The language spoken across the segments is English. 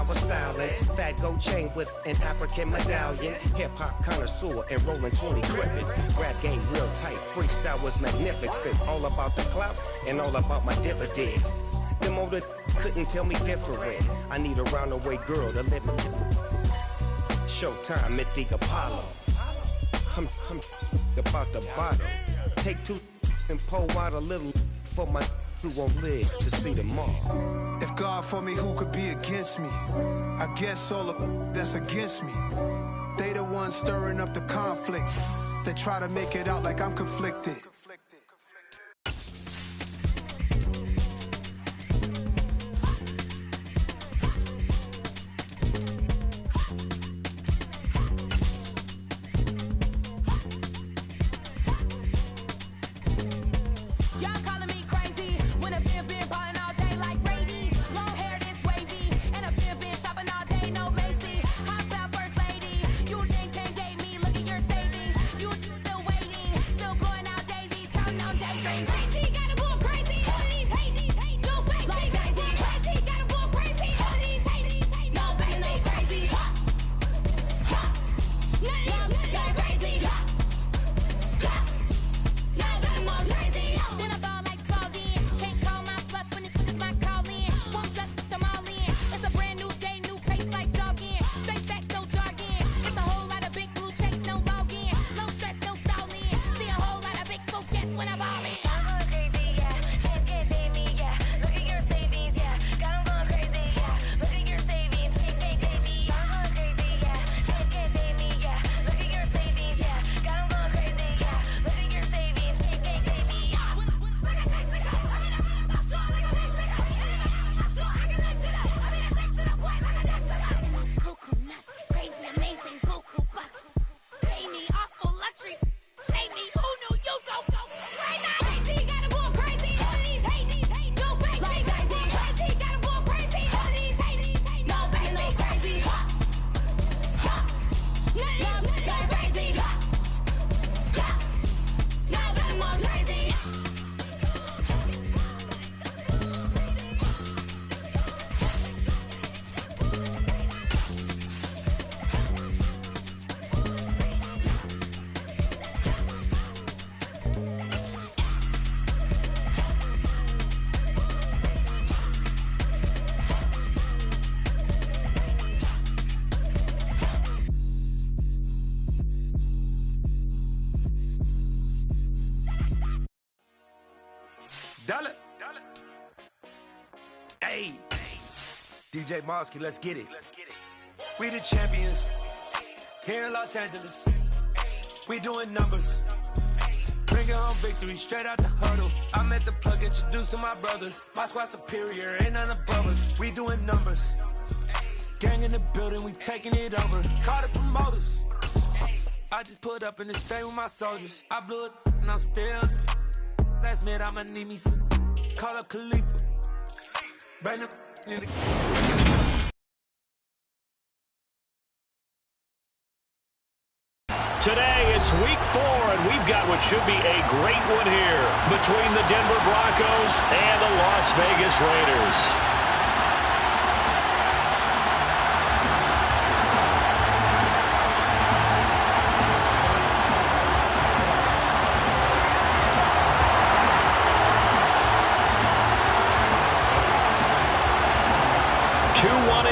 proper styling. Fat gold chain with an African medallion. Hip-hop connoisseur and rolling 20 crippin'. Rap game real tight, freestyle was magnificent. All about the clout and all about my dividends. Them older couldn't tell me different. I need a roundaway girl to live with. Showtime at the Apollo. I'm about the bottle. Take two and pour out a little for my who won't live to see tomorrow. If God for me, who could be against me? I guess all of that's against me. They the ones stirring up the conflict. They try to make it out like I'm conflicted. Hey, DJ Mosky, let's get it. We the champions here in Los Angeles. We doing numbers. Bringing home victory straight out the huddle. I met the plug, introduced to my brother. My squad superior, ain't none above us. We doing numbers. Gang in the building, we taking it over. Call the promoters. I just put up in the state with my soldiers. I blew it and I'm still. Last minute I'ma need me some. Call up Khalifa. Bring up in the. Today, it's week 4, and we've got what should be a great one here between the Denver Broncos and the Las Vegas Raiders.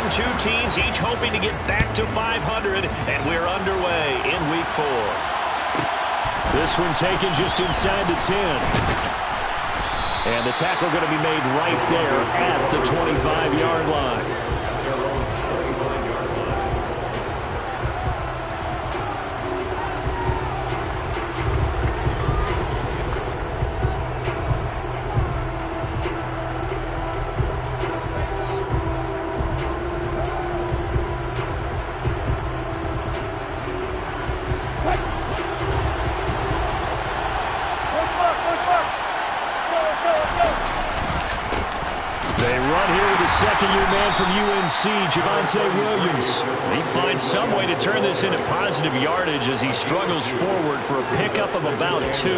Two teams each hoping to get back to 500, and we're underway in week 4. This one taken just inside the 10. And the tackle going to be made right there at the 25-yard line. Second-year man from UNC, Javonte Williams. He finds some way to turn this into positive yardage as he struggles forward for a pickup of about 2.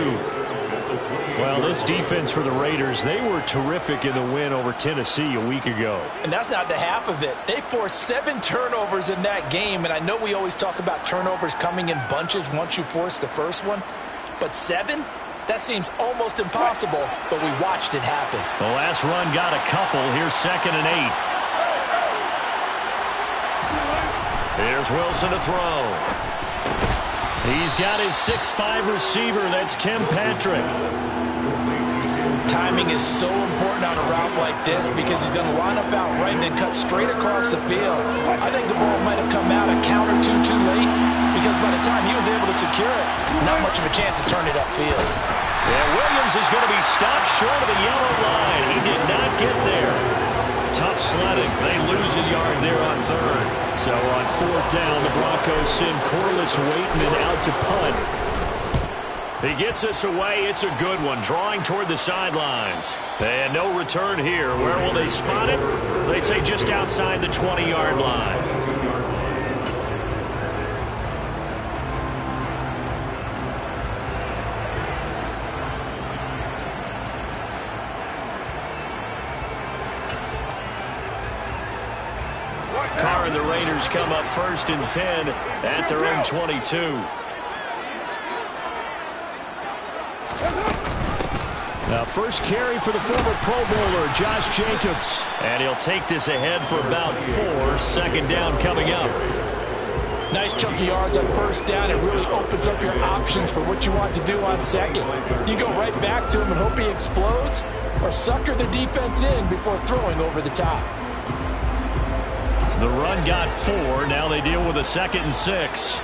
Well, this defense for the Raiders, they were terrific in the win over Tennessee a week ago. And that's not the half of it. They forced 7 turnovers in that game, and I know we always talk about turnovers coming in bunches once you force the first one, but 7? That seems almost impossible, but we watched it happen. The last run got a couple. Here's 2nd and 8. Here's Wilson to throw. He's got his 6'5" receiver. That's Tim Patrick. Timing is so important on a route like this because he's going to line up out right and then cut straight across the field. I think the ball might have come out a count or two too late because by the time he was able to secure it, not much of a chance to turn it upfield. Yeah, Williams is going to be stopped short of the yellow line. He did not get there. Tough sledding. They lose a yard there on 3rd. So on 4th down, the Broncos send Corliss Waitman out to punt. He gets us away. It's a good one. Drawing toward the sidelines. And no return here. Where will they spot it? They say just outside the 20-yard line. Carr and the Raiders come up 1st and 10 at their own 22. Now, first carry for the former Pro Bowler, Josh Jacobs. And he'll take this ahead for about 4. 2nd down coming up. Nice chunky yards on 1st down. It really opens up your options for what you want to do on 2nd. You go right back to him and hope he explodes, or sucker the defense in before throwing over the top. The run got 4. Now they deal with a 2nd and 6.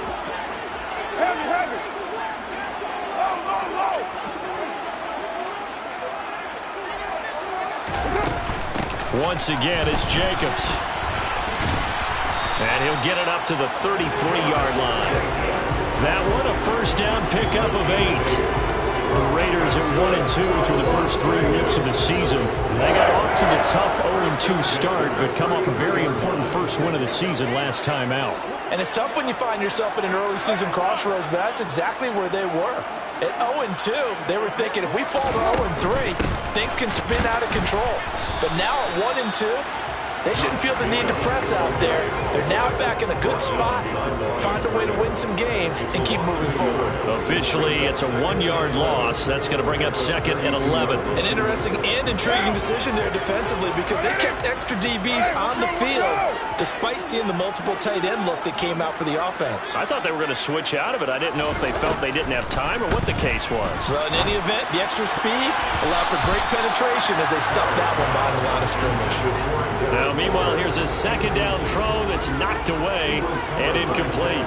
Once again, it's Jacobs. And he'll get it up to the 33-yard line. That one, a 1st down pickup of 8. The Raiders at 1-2 through the first 3 weeks of the season. They got off to the tough 0-2 start, but come off a very important first win of the season last time out. And it's tough when you find yourself in an early season crossroads, but that's exactly where they were. At 0-2, they were thinking if we fall to 0-3, things can spin out of control. But now at 1-2, they shouldn't feel the need to press out there. They're now back in a good spot, find a way to win some games, and keep moving forward. Officially, it's a 1-yard loss. That's going to bring up 2nd and 11. An interesting and intriguing decision there defensively because they kept extra DBs on the field despite seeing the multiple tight end look that came out for the offense. I thought they were going to switch out of it. I didn't know if they felt they didn't have time or what the case was. Well, in any event, the extra speed allowed for great penetration as they stuffed that one behind the line of scrimmage. Now, meanwhile, here's a 2nd down throw that's knocked away and incomplete.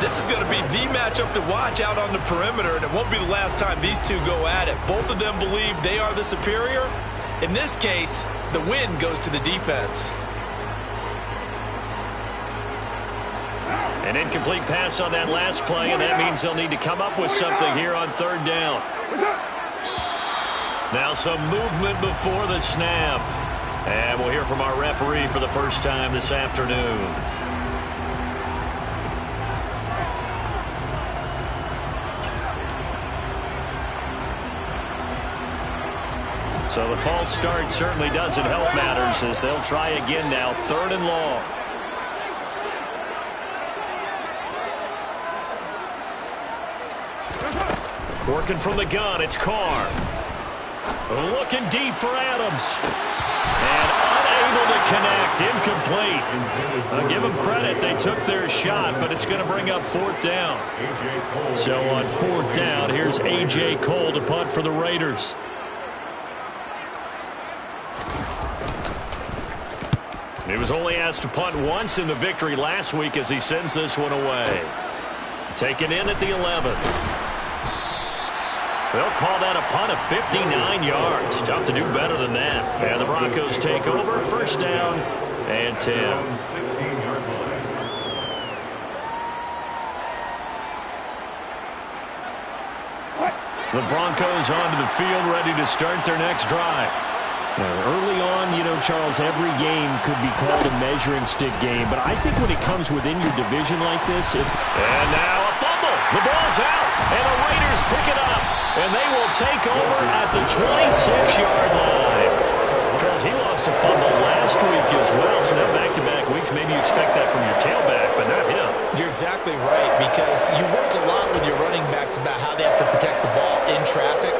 This is going to be the matchup to watch out on the perimeter, and it won't be the last time these two go at it. Both of them believe they are the superior. In this case, the win goes to the defense. An incomplete pass on that last play, and that means they'll need to come up with something here on 3rd down. Now some movement before the snap. And we'll hear from our referee for the first time this afternoon. So the false start certainly doesn't help matters as they'll try again now. 3rd and long. Working from the gun, it's Carr. Looking deep for Adams. And unable to connect, incomplete. I'll give them credit, they took their shot, but it's going to bring up 4th down. So on 4th down, here's A.J. Cole to punt for the Raiders. He was only asked to punt once in the victory last week as he sends this one away. Taken in at the 11. They'll call that a punt of 59 yards. Tough to do better than that. And the Broncos take over. 1st down and 10. The Broncos onto the field, ready to start their next drive. Now, early on, you know, Charles, every game could be called a measuring stick game. But I think when it comes within your division like this, it's... And now a fumble. The ball's out, and the Raiders pick it up, and they will take over at the 26-yard line. Charles, he lost a fumble last week as well, so now back-to-back weeks, maybe you expect that from your tailback, but not him. You're exactly right, because you work a lot with your running backs about how they have to protect the ball in traffic.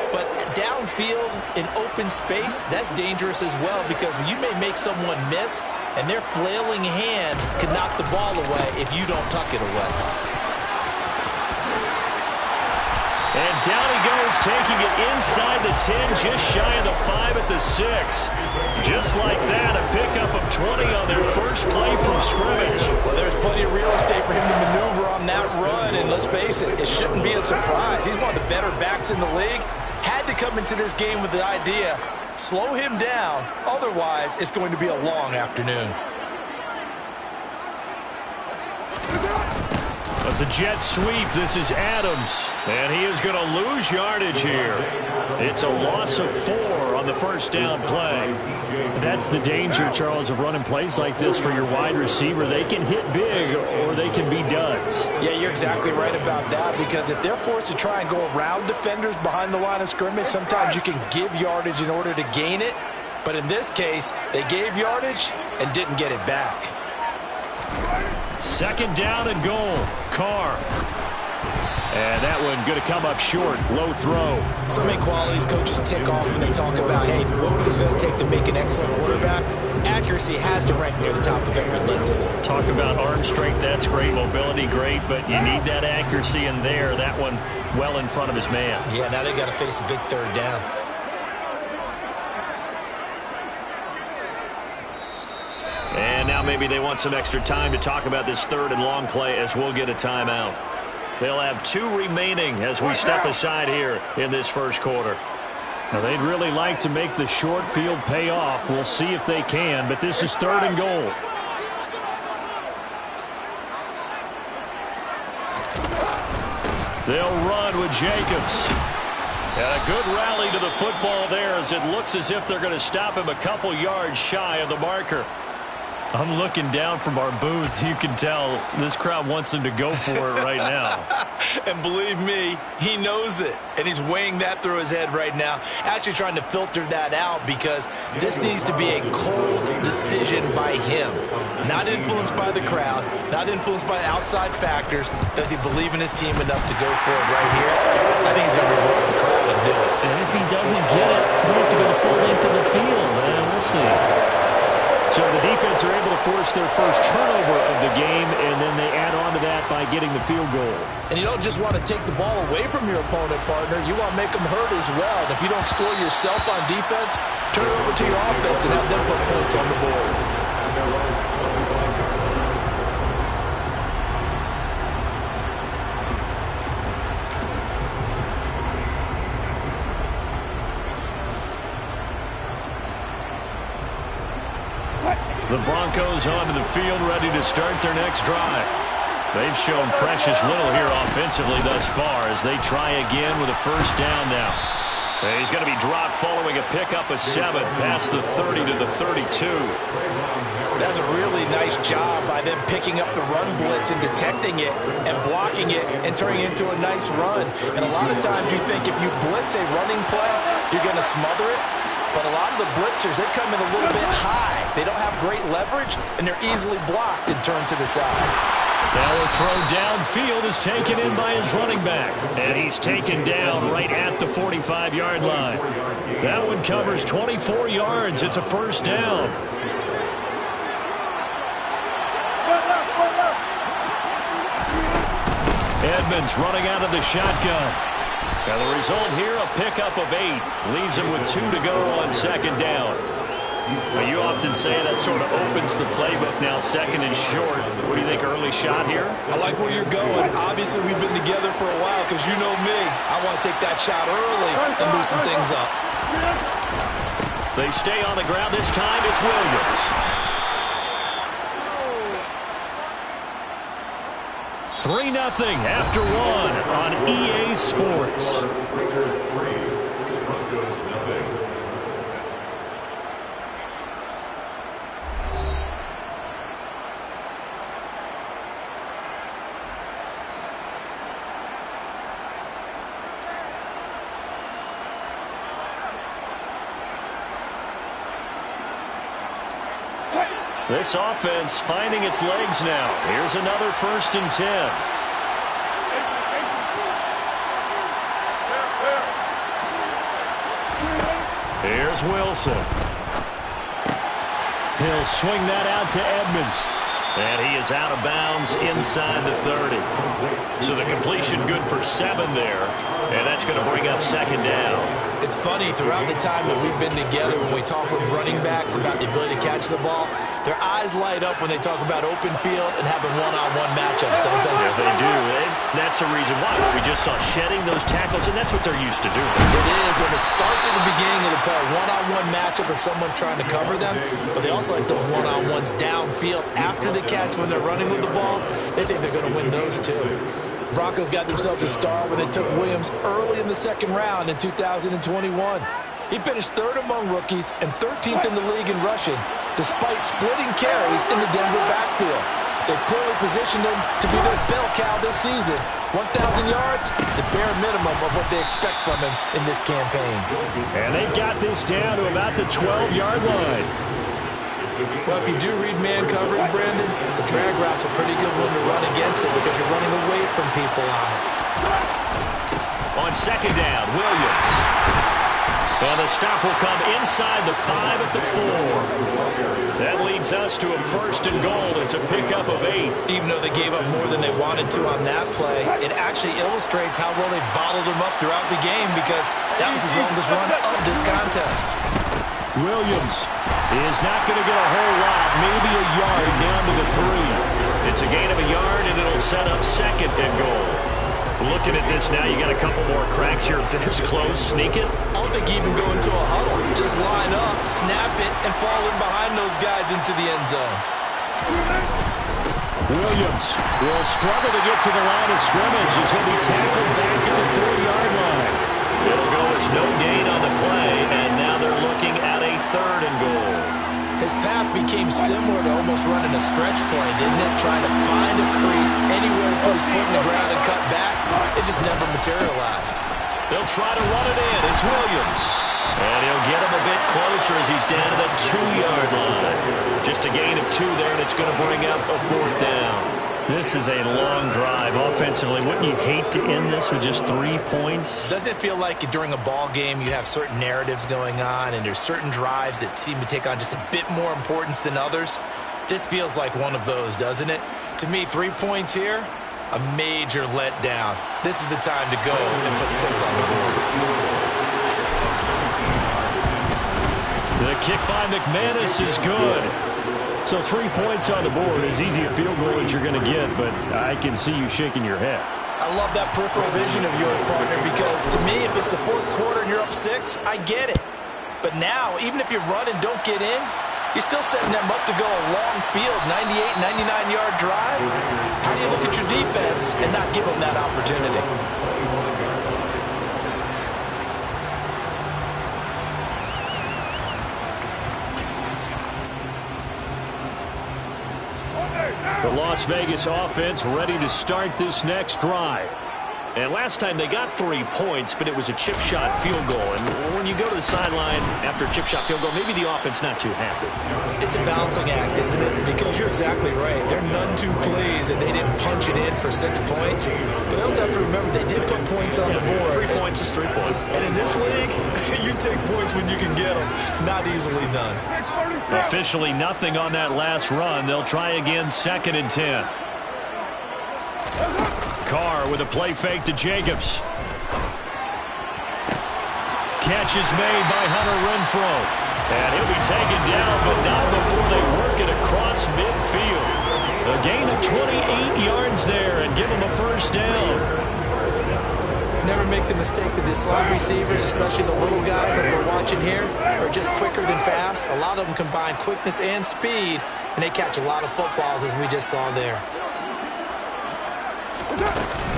But downfield, in open space, that's dangerous as well, because you may make someone miss, and their flailing hand can knock the ball away if you don't tuck it away. And down he goes, taking it inside the 10, just shy of the 5 at the 6. Just like that, a pickup of 20 on their first play from scrimmage. Well, there's plenty of real estate for him to maneuver on that run, and let's face it, it shouldn't be a surprise. He's one of the better backs in the league. Had to come into this game with the idea, slow him down, otherwise it's going to be a long afternoon. It's a jet sweep. This is Adams, and he is going to lose yardage here. It's a loss of 4 on the first down play. That's the danger, Charles, of running plays like this for your wide receiver. They can hit big or they can be duds. Yeah, you're exactly right about that, because if they're forced to try and go around defenders behind the line of scrimmage, sometimes you can give yardage in order to gain it. But in this case, they gave yardage and didn't get it back. Second down and goal. Carr. And that one going to come up short. Low throw. So many qualities coaches tick off when they talk about, hey, what is it going to take to make an excellent quarterback? Accuracy has to rank near the top of every list. Talk about arm strength, that's great. Mobility, great. But you need that accuracy in there. That one well in front of his man. Yeah, now they got to face a big third down. And now maybe they want some extra time to talk about this third and long play as we'll get a timeout. They'll have 2 remaining as we step aside here in this first quarter. Now, they'd really like to make the short field pay off. We'll see if they can, but this is third and goal. They'll run with Jacobs. And a good rally to the football there, as it looks as if they're going to stop him a couple yards shy of the marker. I'm looking down from our booth. You can tell this crowd wants him to go for it right now. And believe me, he knows it. And he's weighing that through his head right now. Actually trying to filter that out, because this needs to be a cold decision by him. Not influenced by the crowd. Not influenced by outside factors. Does he believe in his team enough to go for it right here? I think he's going to reward the crowd and do it. And if he doesn't get it, he'll have to go the full length of the field. And we'll see. So the defense are able to force their first turnover of the game, and then they add on to that by getting the field goal. And you don't just want to take the ball away from your opponent, partner. You want to make them hurt as well. And if you don't score yourself on defense, turn it over to your offense and have them put points on the board. The Broncos onto the field, ready to start their next drive. They've shown precious little here offensively thus far as they try again with a first down now. And he's going to be dropped following a pickup of 7 past the 30 to the 32. That's a really nice job by them picking up the run blitz and detecting it and blocking it and turning it into a nice run. And a lot of times you think if you blitz a running play, you're going to smother it. But a lot of the blitzers, they come in a little bit high. They don't have great leverage, and they're easily blocked and turned to the side. Now a throw downfield is taken in by his running back. And he's taken down right at the 45-yard line. That one covers 24 yards. It's a first down. Edmonds running out of the shotgun. Now the result here, a pickup of 8. Leaves him with 2 to go on second down. Well, you often say that sort of opens the playbook now, second and short. What do you think, early shot here? I like where you're going. Obviously, we've been together for a while, because you know me. I want to take that shot early and loosen things up. They stay on the ground. This time it's Williams. 3-0 after 1 on EA Sports. Raiders 3, Broncos nothing. This offense finding its legs now. Here's another 1st and 10. Here's Wilson. He'll swing that out to Edmonds. And he is out of bounds inside the 30. So the completion good for 7 there. And that's going to bring up 2nd down. It's funny, throughout the time that we've been together, when we talk with running backs about the ability to catch the ball, their eyes light up when they talk about open field and having one-on-one matchups, don't they? Yeah, they do. And that's the reason why. We just saw shedding those tackles, and that's what they're used to doing. It is, and it starts at the beginning of the play. One-on-one matchup if someone's trying to cover them, but they also like those one-on-ones downfield after the catch when they're running with the ball. They think they're going to win those too. Broncos got themselves a star when they took Williams early in the 2nd round in 2021. He finished 3rd among rookies and 13th in the league in rushing, despite splitting carries in the Denver backfield. They've clearly positioned him to be their bell cow this season. 1,000 yards, the bare minimum of what they expect from him in this campaign. And they've got this down to about the 12-yard line. Well, if you do read man coverage, Brandon, the drag route's a pretty good one to run against it because you're running away from people on it. On 2nd down, Williams. And the stop will come inside the 5 at the 4. That leads us to a 1st and goal. It's a pickup of 8. Even though they gave up more than they wanted to on that play, it actually illustrates how well they bottled him up throughout the game because that was his longest run of this contest. Williams is not going to get a whole lot, maybe a yard down to the 3. It's a gain of a yard, and it'll set up 2nd and goal. Looking at this now, you got a couple more cracks here. This close, sneak it. I don't think you even go into a huddle. Just line up, snap it, and fall in behind those guys into the end zone. Williams will struggle to get to the line of scrimmage as he'll be tackled back at the 4-yard line. It'll go as no gain on the play, and now they're looking at a 3rd and goal. His path became similar to almost running a stretch play, didn't it? Trying to find a crease anywhere to put his foot in the ground and cut back. It just never materialized. They'll try to run it in. It's Williams. And he'll get him a bit closer as he's down to the 2-yard line. Just a gain of 2 there, and it's going to bring up a 4th down. This is a long drive offensively. Wouldn't you hate to end this with just 3 points? Doesn't it feel like during a ball game you have certain narratives going on and there's certain drives that seem to take on just a bit more importance than others? This feels like one of those, doesn't it? To me, 3 points here, a major letdown. This is the time to go and put 6 on the board. The kick by McManus is good. So 3 points on the board, as easy a field goal as you're going to get, but I can see you shaking your head. I love that peripheral vision of yours, partner, because to me, if it's the 4th quarter and you're up 6, I get it. But now, even if you run and don't get in, you're still setting them up to go a long field, 98, 99-yard drive. How do you look at your defense and not give them that opportunity? The Las Vegas offense ready to start this next drive. And last time they got 3 points, but it was a chip shot field goal. And when you go to the sideline after a chip shot field goal, maybe the offense not too happy. It's a balancing act, isn't it? Because you're exactly right. They're none too pleased that they didn't punch it in for 6 points. But they also have to remember they did put points on the board. 3 points is 3 points. And in this league, you take points when you can get them. Not easily done. Officially nothing on that last run. They'll try again, 2nd and 10. Carr with a play fake to Jacobs. Catch is made by Hunter Renfrow. And he'll be taken down, but not before they work it across midfield. A gain of 28 yards there and give him a 1st down. Never make the mistake that the slot receivers, especially the little guys that we're watching here, are just quicker than fast. A lot of them combine quickness and speed, and they catch a lot of footballs, as we just saw there.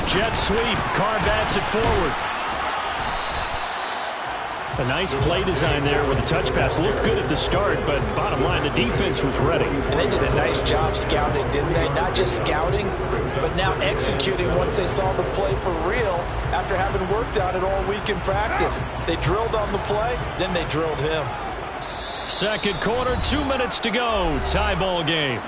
Jet sweep. Carr bats it forward. A nice play design there with a touch pass. Looked good at the start, but bottom line, the defense was ready. And they did a nice job scouting, didn't they? Not just scouting, but now executing once they saw the play for real after having worked on it all week in practice. They drilled on the play, then they drilled him. Second quarter, 2 minutes to go. Tie ball game.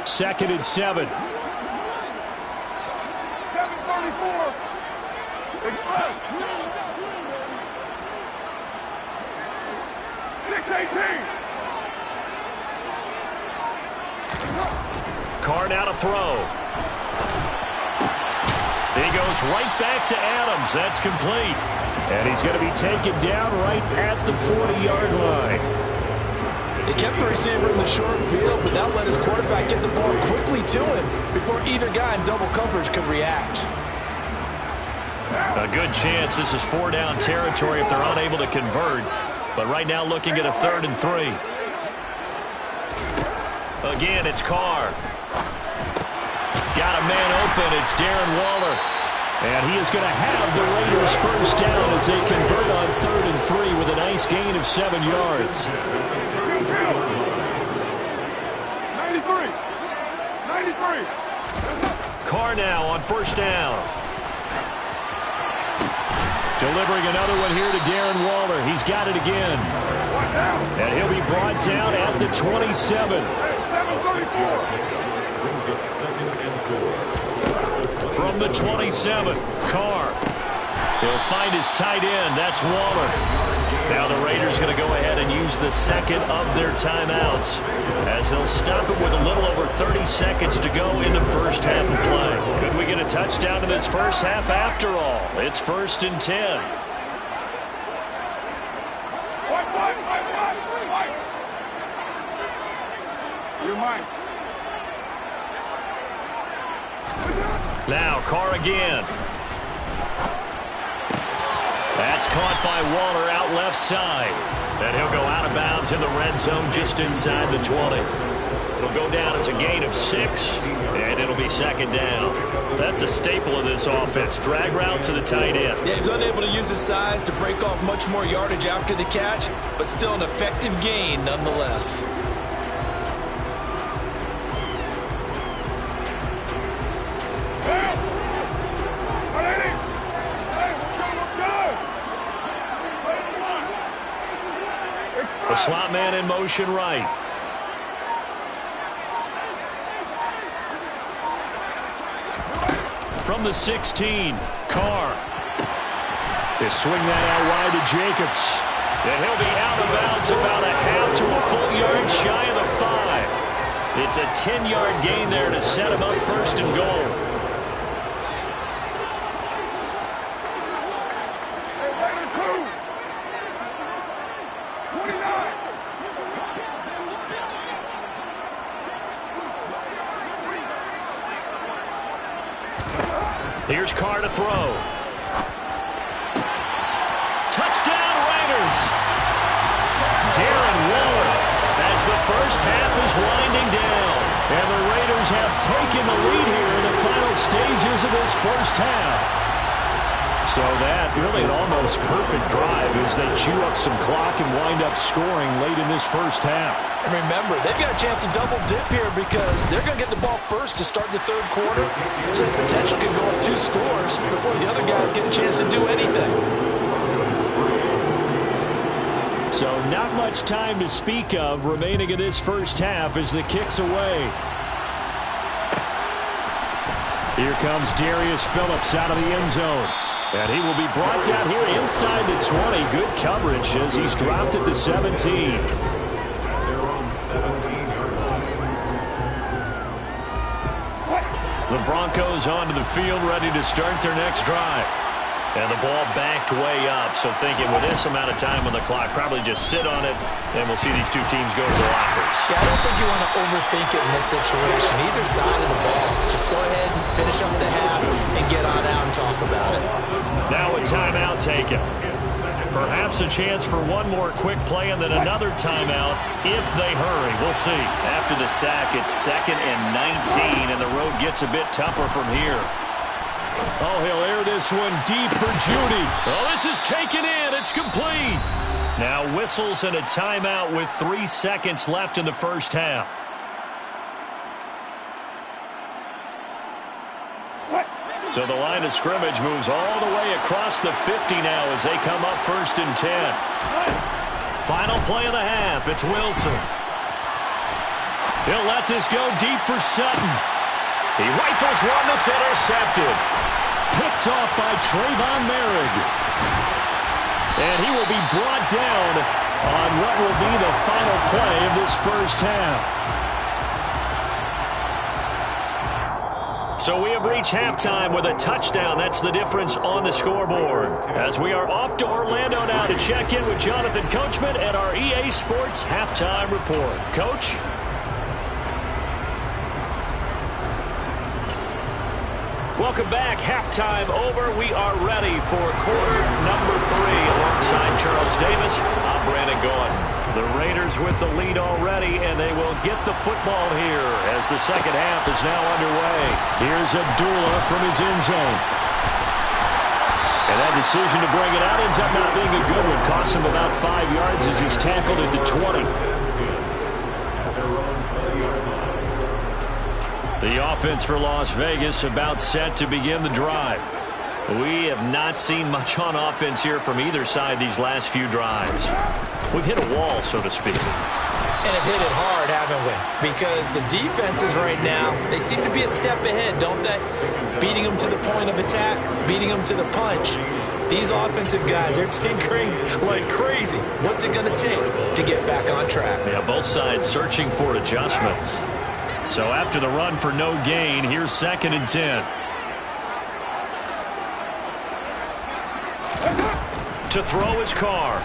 Second and 7. 7:34. Express. 6:18. Carr now to throw. He goes right back to Adams. That's complete. And he's going to be taken down right at the 40-yard line. He kept the receiver in the short field, but that let his quarterback get the ball quickly to him before either guy in double coverage could react. A good chance this is 4-down territory if they're unable to convert. But right now looking at a 3rd and 3. Again, it's Carr. Got a man open. It's Darren Waller. And he is going to have the Raiders first down as they convert on 3rd and 3 with a nice gain of 7 yards. 93. Carr now on first down. Delivering another one here to Darren Waller. He's got it again. And he'll be brought down at the 27. From the 27, Carr. He'll find his tight end. That's Waller. Now the Raiders going to go ahead and use the second of their timeouts as they'll stop it with a little over 30 seconds to go in the first half of play. Could we get a touchdown in this first half after all? It's 1st and 10. You're mine. Now Carr again. That's caught by Waller out left side. And he'll go out of bounds in the red zone just inside the 20. It'll go down as a gain of 6, and it'll be second down. That's a staple of this offense. Drag route to the tight end. Yeah, he's unable to use his size to break off much more yardage after the catch, but still an effective gain nonetheless. The slot man in motion right. From the 16, Carr. They swing that out wide to Jacobs. And he'll be out of bounds about a half to a full yard shy of the 5. It's a 10-yard gain there to set him up first and goal. Here's Carr to throw. Touchdown, Raiders! Darren Waller as the first half is winding down. And the Raiders have taken the lead here in the final stages of this first half. So that really an almost perfect drive as they chew up some clock and wind up scoring late in this first half. And remember, they've got a chance to double dip here because they're going to get the ball first to start the third quarter. So the potential can go up 2 scores before the other guys get a chance to do anything. So not much time to speak of remaining in this first half as the kick's away. Here comes Darius Phillips out of the end zone. And he will be brought down here inside the 20. Good coverage as he's dropped at the 17. The Broncos onto the field ready to start their next drive. And the ball backed way up, so thinking with this amount of time on the clock, probably just sit on it, and we'll see these two teams go to the lockers. Yeah, I don't think you want to overthink it in this situation. Either side of the ball. Just go ahead and finish up the half and get on out and talk about it. Now a timeout taken. Perhaps a chance for one more quick play and then another timeout if they hurry. We'll see. After the sack, it's 2nd and 19, and the road gets a bit tougher from here. Oh, he'll air this one deep for Judy. Oh, this is taken in. It's complete. Now whistles and a timeout with 3 seconds left in the first half. So the line of scrimmage moves all the way across the 50 now as they come up 1st and 10. Final play of the half. It's Wilson. He'll let this go deep for Sutton. He rifles one that's intercepted. Picked off by Trayvon Merrick. And he will be brought down on what will be the final play of this first half. So we have reached halftime with a touchdown. That's the difference on the scoreboard. As we are off to Orlando now to check in with Jonathan Coachman and our EA Sports Halftime Report. Coach? Welcome back. Halftime over. We are ready for quarter number 3. Alongside Charles Davis, I'm Brandon Gaudin. The Raiders with the lead already, and they will get the football here as the second half is now underway. Here's Abdullah from his end zone. And that decision to bring it out ends up not being a good one. Costs him about 5 yards as he's tackled at the 20. The offense for Las Vegas about set to begin the drive. We have not seen much on offense here from either side these last few drives. We've hit a wall, so to speak. And have hit it hard, haven't we? Because the defenses right now, they seem to be a step ahead, don't they? Beating them to the point of attack, beating them to the punch. These offensive guys, they're tinkering like crazy. What's it going to take to get back on track? Yeah, both sides searching for adjustments. So after the run for no gain, here's 2nd and 10. To throw his Carr.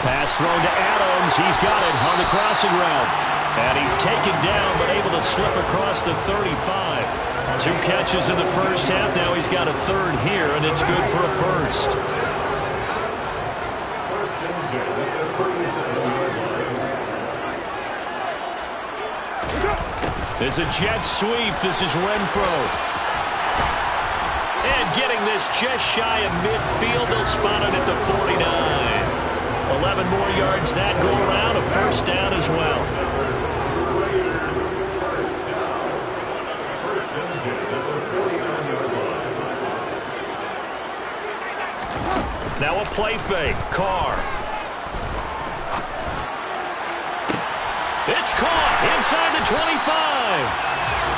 Pass thrown to Adams. He's got it on the crossing route. And he's taken down, but able to slip across the 35. 2 catches in the first half. Now he's got a 3rd here, and it's good for a 1st. It's a jet sweep. This is Renfro. And getting this just shy of midfield. They'll spot it at the 49. 11 more yards that go around. A 1st down as well. Now a play fake. Carr. It's caught inside the 25.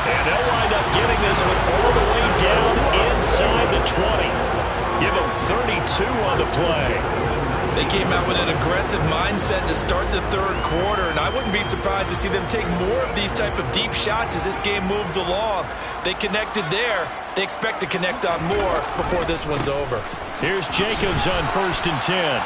And they'll wind up getting this one all the way down inside the 20. Give them 32 on the play. They came out with an aggressive mindset to start the 3rd quarter, and I wouldn't be surprised to see them take more of these type of deep shots as this game moves along. They connected there. They expect to connect on more before this one's over. Here's Jacobs on 1st and 10.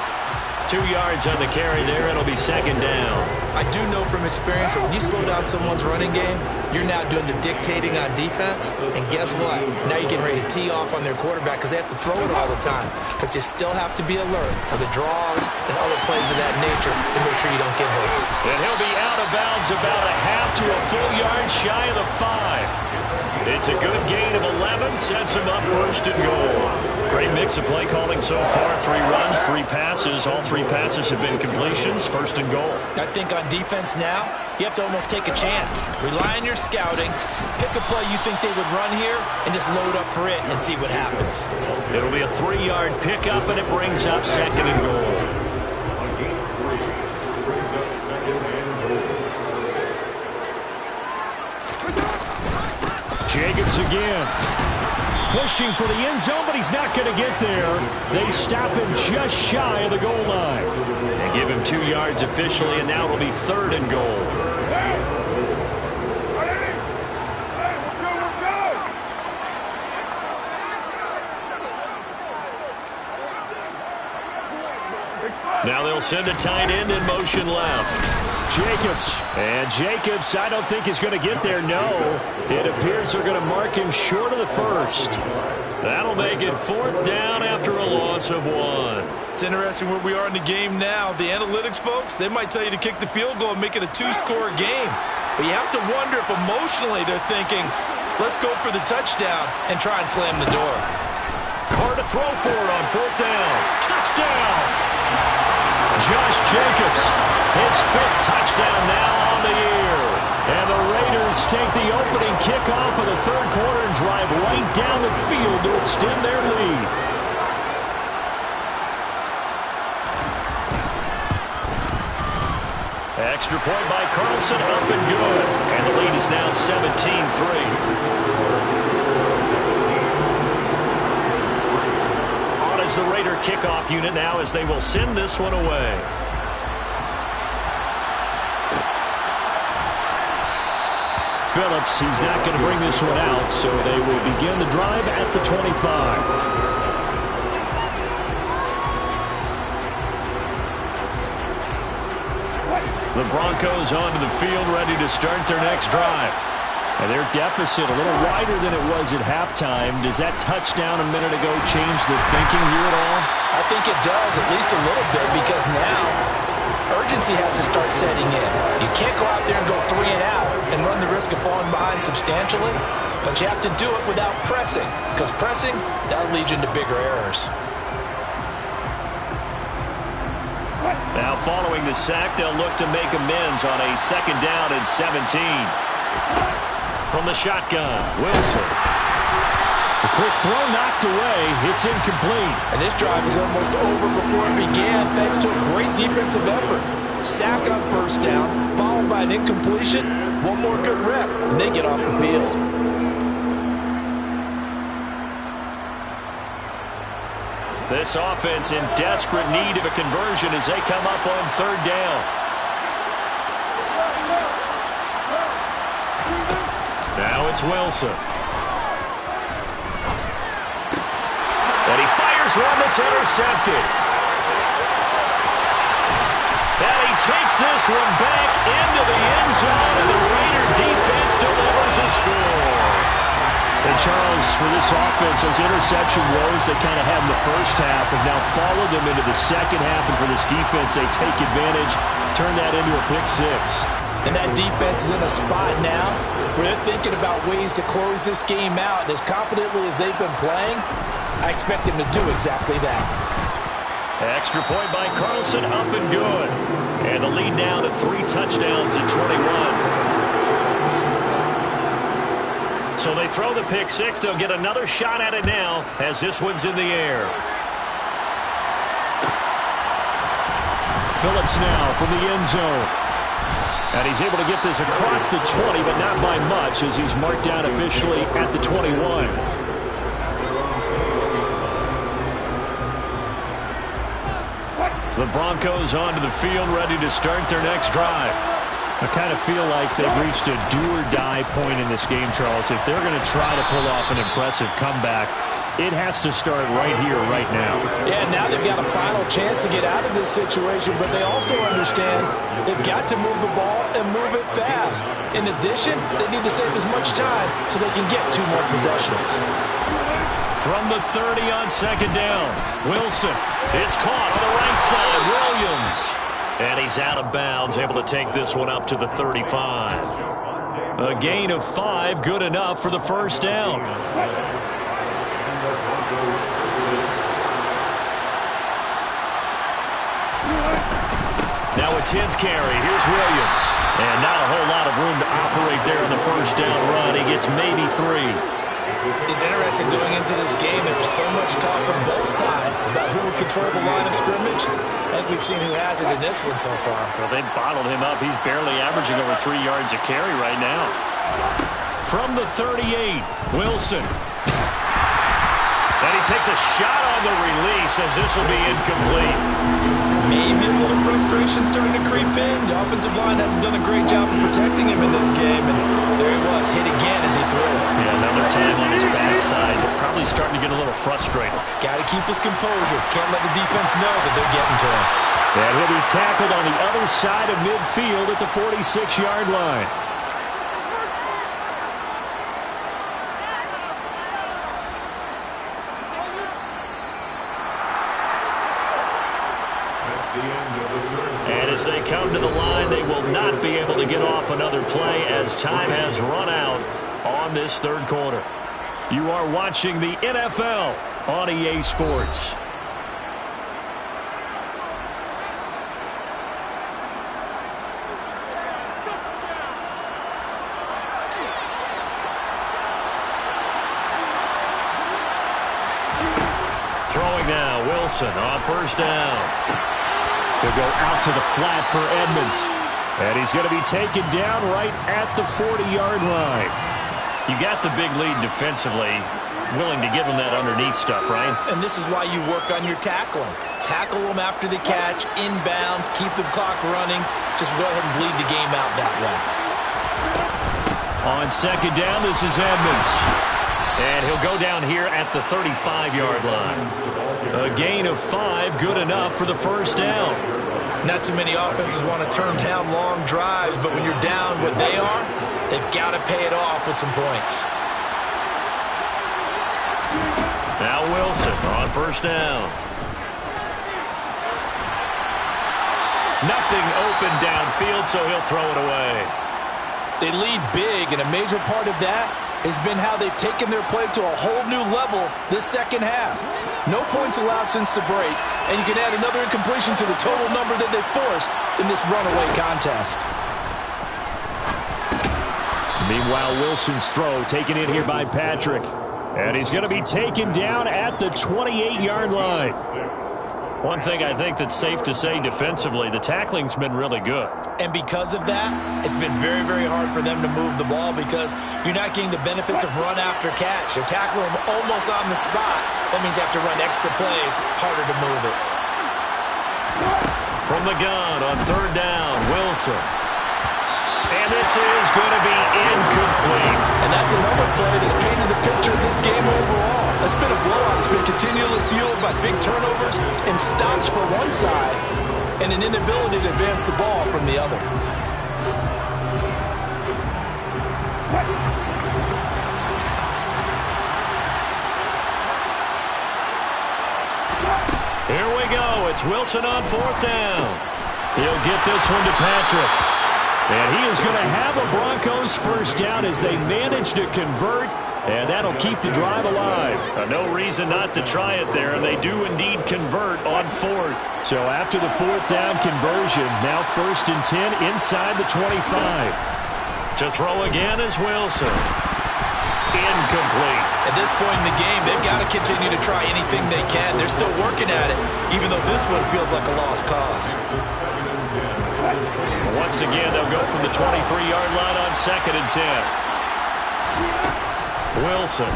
2 yards on the carry there. It'll be 2nd down. I do know from experience that when you slow down someone's running game, you're now doing the dictating on defense. And guess what? Now you're getting ready to tee off on their quarterback because they have to throw it all the time. But you still have to be alert for the draws and other plays of that nature to make sure you don't get hurt. And he'll be out of bounds about a half to a full yard shy of the 5. It's a good gain of 11. Sets him up 1st and goal. Great mix of play calling so far. 3 runs, 3 passes. All 3 passes have been completions. 1st and goal. I think on defense now, you have to almost take a chance. Rely on your scouting. Pick a play you think they would run here and just load up for it and see what happens. It'll be a 3-yard pickup, and it brings up 2nd and goal. Jacobs again. Pushing for the end zone, but he's not going to get there. They stop him just shy of the goal line. They give him 2 yards officially, and now it'll be 3rd and goal. Now they'll send a tight end in motion left. Jacobs. And Jacobs, I don't think is going to get there, no. It appears they're going to mark him short of the 1st. That'll make it 4th down after a loss of 1. It's interesting where we are in the game now. The analytics folks, they might tell you to kick the field goal and make it a 2-score game. But you have to wonder if emotionally they're thinking, Let's go for the touchdown and try and slam the door. Hard to throw for it on 4th down. Touchdown! Josh Jacobs, his 5th touchdown now on the year. And the Raiders take the opening kickoff of the 3rd quarter and drive right down the field to extend their lead. Extra point by Carlson, up and good. And the lead is now 17-3. As the Raider kickoff unit now as they will send this one away. Phillips, he's not going to bring this one out, so they will begin the drive at the 25. The Broncos onto the field ready to start their next drive. And their deficit a little wider than it was at halftime. Does that touchdown a minute ago change the thinking here at all? I think it does, at least a little bit, because now urgency has to start setting in. You can't go out there and go 3 and out and run the risk of falling behind substantially, but you have to do it without pressing, because pressing, that'll lead you into bigger errors. Now following the sack, they'll look to make amends on a 2nd down and 17. From the shotgun, Wilson. A quick throw knocked away. It's incomplete. And this drive is almost over before it began thanks to a great defensive effort. Sack on 1st down, followed by an incompletion. One more good rep, and they get off the field. This offense in desperate need of a conversion as they come up on 3rd down. Now it's Wilson. And he fires one that's intercepted. And he takes this one back into the end zone, and the Raider defense delivers a score. And Charles, for this offense, those interception woes they kind of had in the first half have now followed them into the second half, and for this defense, they take advantage, turn that into a pick 6. And that defense is in a spot now where they're thinking about ways to close this game out. And as confidently as they've been playing, I expect them to do exactly that. Extra point by Carlson, up and good. And the lead now to 3 touchdowns at 21. So they throw the pick 6. They'll get another shot at it now as this one's in the air. Phillips now from the end zone. And he's able to get this across the 20, but not by much as he's marked down officially at the 21. The Broncos onto the field ready to start their next drive. I kind of feel like they've reached a do-or-die point in this game, Charles. If they're going to try to pull off an impressive comeback, it has to start right here, right now. Yeah, now they've got a final chance to get out of this situation, but they also understand they've got to move the ball and move it fast. In addition, they need to save as much time so they can get 2 more possessions. From the 30 on 2nd down, Wilson. It's caught on the right side, Williams. And he's out of bounds, able to take this one up to the 35. A gain of 5, good enough for the 1st down. Now a 10th carry. Here's Williams. And not a whole lot of room to operate there on the 1st down run. He gets maybe 3. It's interesting going into this game. There was so much talk from both sides about who would control the line of scrimmage. I think we've seen who has it in this one so far. Well, they bottled him up. He's barely averaging over 3 yards a carry right now. From the 38, Wilson. And he takes a shot on the release as this will be incomplete. Maybe a little frustration starting to creep in. The offensive line hasn't done a great job of protecting him in this game, and there he was, hit again as he threw it. Yeah, another time on his backside. Probably starting to get a little frustrated. Got to keep his composure. Can't let the defense know that they're getting to him. And he'll be tackled on the other side of midfield at the 46-yard line. And as they come to the line, they will not be able to get off another play as time has run out on this third quarter. You are watching the NFL on EA Sports. Throwing now, Wilson on first down. He'll go out to the flat for Edmonds. And he's going to be taken down right at the 40-yard line. You got the big lead defensively, willing to give him that underneath stuff, right? And this is why you work on your tackling. Tackle them after the catch, inbounds, keep the clock running. Just go ahead and bleed the game out that way. On second down, this is Edmonds. And he'll go down here at the 35-yard line. A gain of 5, good enough for the first down. Not too many offenses want to turn down long drives, but when you're down what they are, they've got to pay it off with some points. Now Wilson on first down. Nothing open downfield, so he'll throw it away. They lead big, and a major part of that has been how they've taken their play to a whole new level this second half. No points allowed since the break, and you can add another incompletion to the total number that they forced in this runaway contest. Meanwhile, Wilson's throw taken in here by Patrick. And he's going to be taken down at the 28-yard line. One thing I think that's safe to say defensively, the tackling's been really good. And because of that, it's been very, very hard for them to move the ball because you're not getting the benefits of run after catch. They're tackling them almost on the spot. That means they have to run extra plays, harder to move it. From the gun on third down, Wilson. And this is going to be incomplete. And that's another play that's painted the picture of this game overall. It's been a blowout. It's been continually fueled by big turnovers and stops for one side and an inability to advance the ball from the other. Here we go. It's Wilson on fourth down. He'll get this one to Patrick. And he is going to have a Broncos first down as they manage to convert, and that'll keep the drive alive. No reason not to try it there, and they do indeed convert on fourth. So after the fourth down conversion, now 1st and 10 inside the 25. To throw again is Wilson. Incomplete. At this point in the game, they've got to continue to try anything they can. They're still working at it, even though this one feels like a lost cause. Once again, they'll go from the 23-yard line on 2nd and 10. Wilson.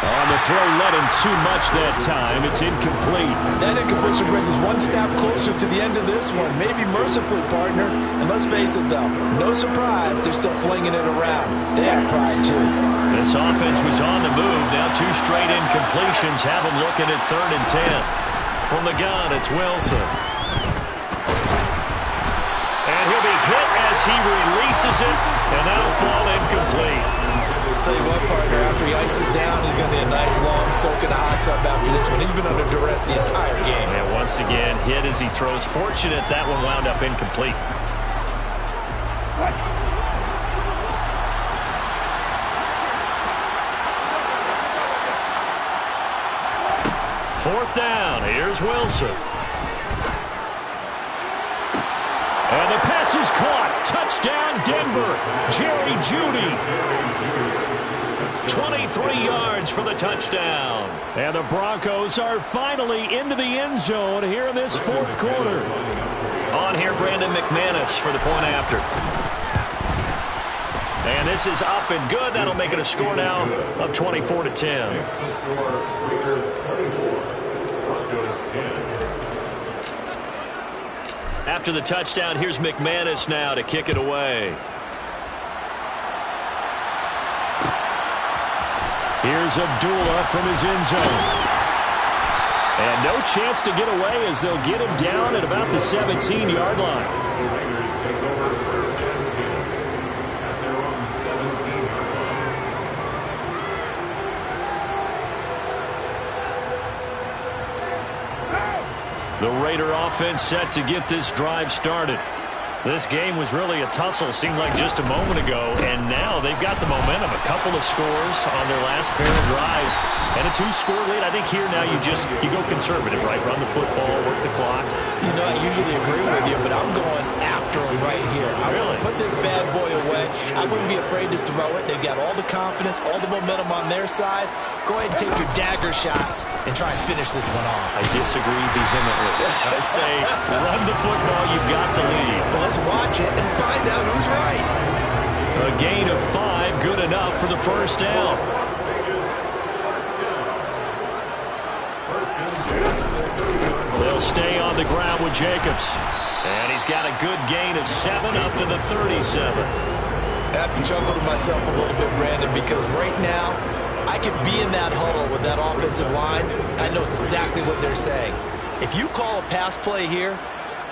On the throw, led him too much that time. It's incomplete. That incompletion brings us one step closer to the end of this one. Maybe mercifully, partner. And let's face it, though, no surprise, they're still flinging it around. They have pride, too. This offense was on the move. Now 2 straight incompletions have them looking at 3rd and 10. From the gun, it's Wilson. And he'll be hit as he releases it, and that'll fall incomplete. Tell you what, partner, after he ices down, he's going to be a nice long soak in a hot tub after this one. He's been under duress the entire game. And once again, hit as he throws. Fortunate that one wound up incomplete. Fourth down. Here's Wilson. And the pass is caught. Touchdown, Denver. Jerry Jeudy. 23 yards for the touchdown. And the Broncos are finally into the end zone here in this fourth quarter. On here, Brandon McManus for the point after. And this is up and good. That'll make it a score now of 24-10. After the touchdown, here's McManus now to kick it away. Here's Abdullah from his end zone. And no chance to get away as they'll get him down at about the 17-yard line. The Raider offense set to get this drive started. This game was really a tussle, seemed like just a moment ago, and now they've got the momentum. A couple of scores on their last pair of drives, and a 2-score lead. I think here now you go conservative, right? Run the football, work the clock. You know, I usually agree with you, but I'm going after him right here. I want to put this bad boy away. I wouldn't be afraid to throw it. They've got all the confidence, all the momentum on their side. Go ahead and take your dagger shots and try and finish this one off. I disagree vehemently. I say run the football, you've got the lead. Well, let's watch it and find out who's right. A gain of 5, good enough for the first down. They'll stay on the ground with Jacobs. And he's got a good gain of 7 up to the 37. I have to chuckle to myself a little bit, Brandon, because right now I could be in that huddle with that offensive line. I know exactly what they're saying. If you call a pass play here,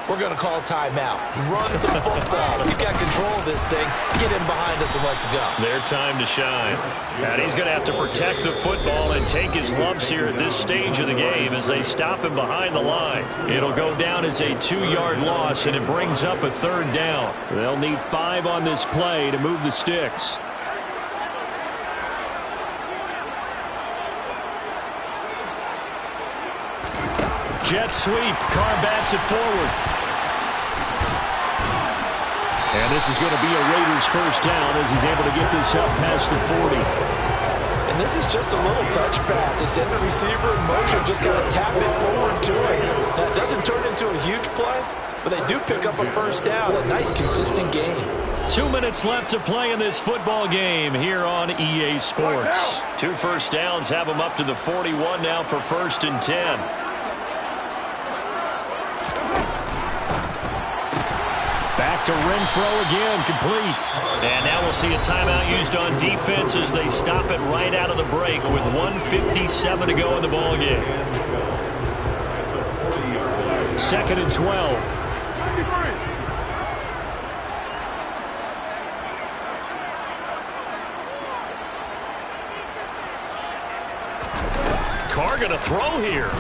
we're going to call timeout. Run the football. You've got control of this thing. Get in behind us and let's go. Their time to shine. And he's going to have to protect the football and take his lumps here at this stage of the game as they stop him behind the line. It'll go down as a 2-yard loss, and it brings up a 3rd down. They'll need 5 on this play to move the sticks. Jet sweep. Carr backs it forward. And this is going to be a Raiders first down as he's able to get this up past the 40. And this is just a little touch pass. They send the receiver in motion, just got to tap it forward to him. That doesn't turn into a huge play, but they do pick up a first down. A nice, consistent game. 2 minutes left to play in this football game here on EA Sports. 2 first downs have them up to the 41 now for 1st and 10. Back to Renfro again, complete. And now we'll see a timeout used on defense as they stop it right out of the break with 1:57 to go in the ball game. 2nd and 12. Carr going to throw here.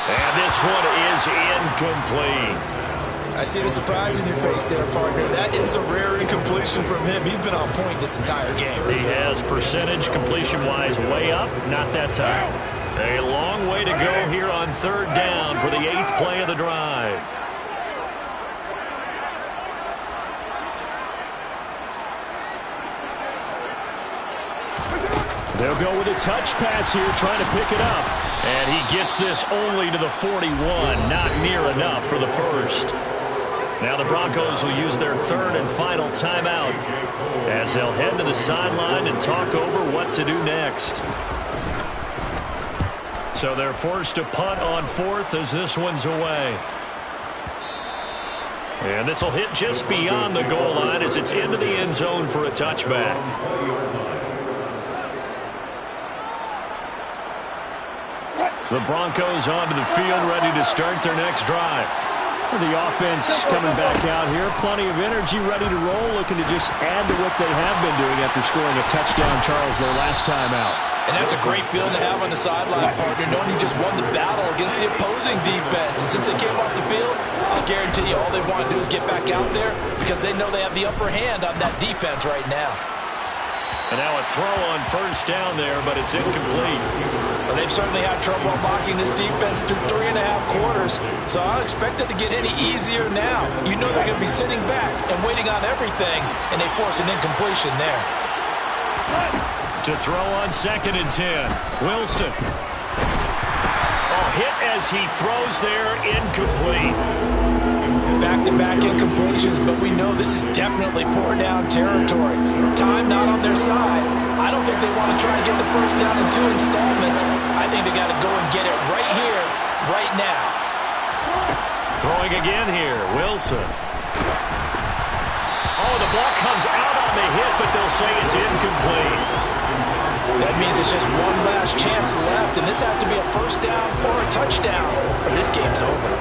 And this one is incomplete. I see the surprise in your face there, partner. That is a rare incompletion from him. He's been on point this entire game. He has percentage completion-wise way up. Not that time. A long way to go here on 3rd down for the 8th play of the drive. They'll go with a touch pass here, trying to pick it up. And he gets this only to the 41. Not near enough for the first. Now the Broncos will use their 3rd and final timeout as they'll head to the sideline and talk over what to do next. So they're forced to punt on 4th as this one's away. And this will hit just beyond the goal line as it's into the end zone for a touchback. The Broncos onto the field, ready to start their next drive. The offense coming back out here. Plenty of energy, ready to roll, looking to just add to what they have been doing after scoring a touchdown, Charles, their last time out. And that's a great feeling to have on the sideline, partner, knowing you just won the battle against the opposing defense. And since they came off the field, I'll guarantee you all they want to do is get back out there because they know they have the upper hand on that defense right now. And now a throw on 1st down there, but it's incomplete. Well, they've certainly had trouble unlocking this defense through 3.5 quarters, so I don't expect it to get any easier now. You know they're going to be sitting back and waiting on everything, and they force an incompletion there. To throw on 2nd and 10. Wilson. Oh, hit as he throws there, incomplete. Back-to-back incompletions, but we know this is definitely 4-down territory. Time not on their side. I don't think they want to try and get the first down in 2 installments. I think they got to go and get it right here, right now. Throwing again here, Wilson. Oh, the ball comes out on the hit, but they'll say it's incomplete. That means it's just one last chance left, and this has to be a first down or a touchdown, or this game's over.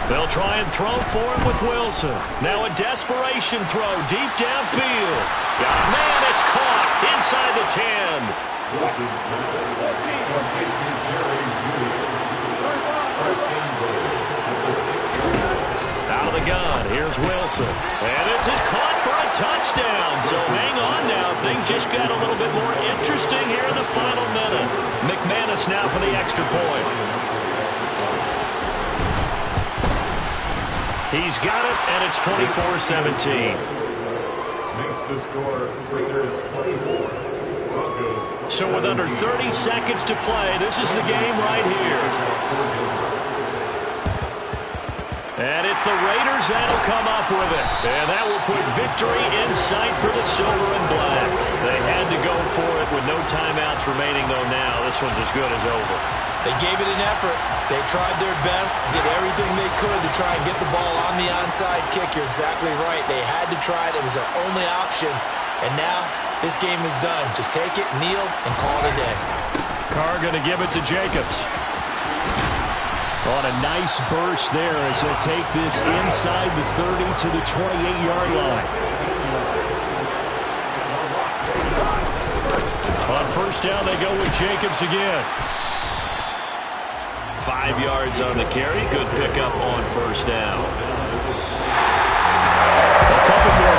They'll try and throw for him with Wilson. Now a desperation throw deep downfield. Yeah, man, it's caught inside the 10. Out of the gun, here's Wilson. And this is caught for a touchdown. So hang on now. Things just got a little bit more interesting here in the final minute. McManus now for the extra point. He's got it, and it's 24-17. Makes the score, Raiders 24. Broncos. So with under 30 seconds to play, this is the game right here. And it's the Raiders that'll come up with it. And that will put victory in sight for the silver and black. They had to go for it with no timeouts remaining, though now this one's as good as over. They gave it an effort. They tried their best, did everything they could to try and get the ball on the onside kick. You're exactly right. They had to try it. It was their only option. And now this game is done. Just take it, kneel, and call it a day. Carr going to give it to Jacobs. On a nice burst there as he'll take this inside the 30 to the 28-yard line. On first down, they go with Jacobs again. 5 yards on the carry. Good pickup on first down. A couple more